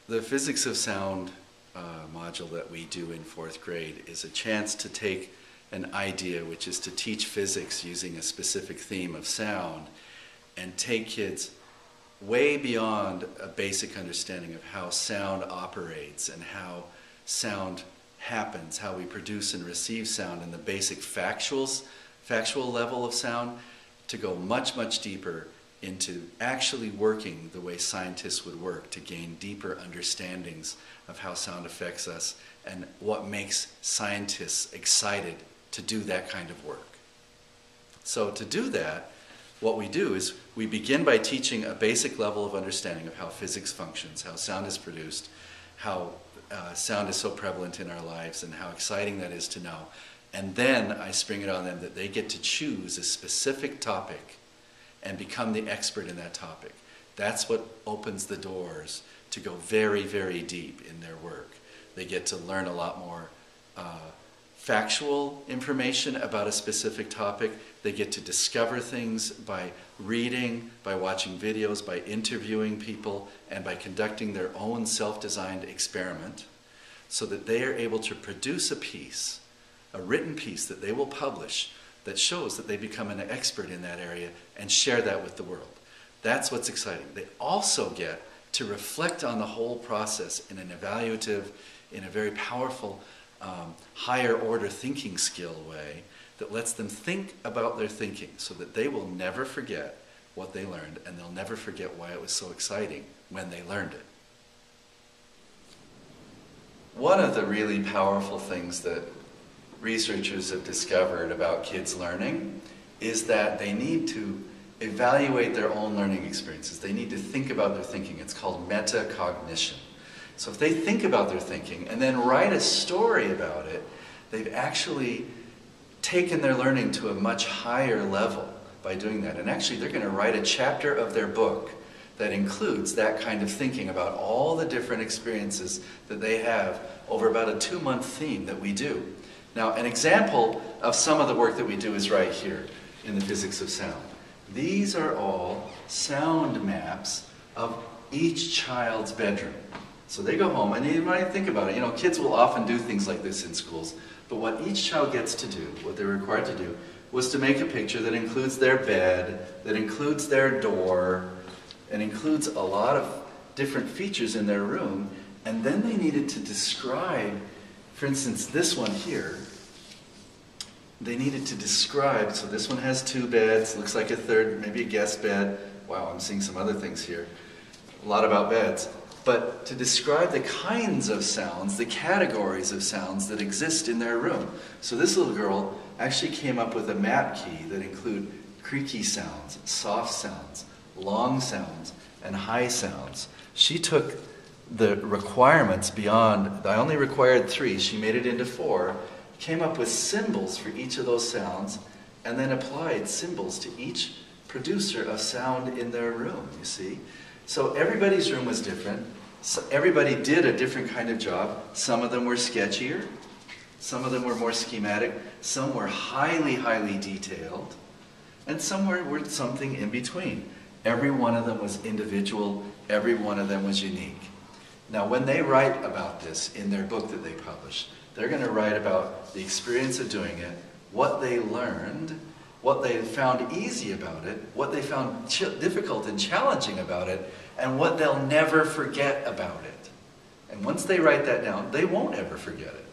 The physics of sound module that we do in 4th grade is a chance to take an idea, which is to teach physics using a specific theme of sound, and take kids way beyond a basic understanding of how sound operates and how sound happens, how we produce and receive sound, and the basic factual level of sound, to go much, much deeper into actually working the way scientists would work to gain deeper understandings of how sound affects us and what makes scientists excited to do that kind of work. So to do that, what we do is we begin by teaching a basic level of understanding of how physics functions, how sound is produced, how sound is so prevalent in our lives, and how exciting that is to know. And then I spring it on them that they get to choose a specific topic and become the expert in that topic. That's what opens the doors to go very, very deep in their work. They get to learn a lot more factual information about a specific topic. They get to discover things by reading, by watching videos, by interviewing people, and by conducting their own self-designed experiment, so that they are able to produce a piece, a written piece that they will publish that shows that they become an expert in that area and share that with the world. That's what's exciting. They also get to reflect on the whole process in an evaluative, in a very powerful, higher order thinking skill way that lets them think about their thinking, so that they will never forget what they learned, and they'll never forget why it was so exciting when they learned it. One of the really powerful things that researchers have discovered about kids learning is that they need to evaluate their own learning experiences. They need to think about their thinking. It's called metacognition. So if they think about their thinking and then write a story about it, they've actually taken their learning to a much higher level by doing that. And actually they're going to write a chapter of their book that includes that kind of thinking about all the different experiences that they have over about a 2-month theme that we do. Now, an example of some of the work that we do is right here in the physics of sound. These are all sound maps of each child's bedroom. So they go home, and you might think about it. You know, kids will often do things like this in schools, but what each child gets to do, what they're required to do, was to make a picture that includes their bed, that includes their door, and includes a lot of different features in their room, and then they needed to describe, for instance, this one here, they needed to describe, so this one has 2 beds, looks like a third, maybe a guest bed. Wow, I'm seeing some other things here. A lot about beds. But to describe the kinds of sounds, the categories of sounds that exist in their room. So this little girl actually came up with a map key that include creaky sounds, soft sounds, long sounds, and high sounds. She took the requirements beyond, I only required 3, she made it into 4, came up with symbols for each of those sounds, and then applied symbols to each producer of sound in their room, you see? So everybody's room was different. So everybody did a different kind of job. Some of them were sketchier. Some of them were more schematic. Some were highly, highly detailed. And some were something in between. Every one of them was individual. Every one of them was unique. Now, when they write about this in their book that they publish, they're going to write about the experience of doing it, what they learned, what they found easy about it, what they found difficult and challenging about it, and what they'll never forget about it. And once they write that down, they won't ever forget it.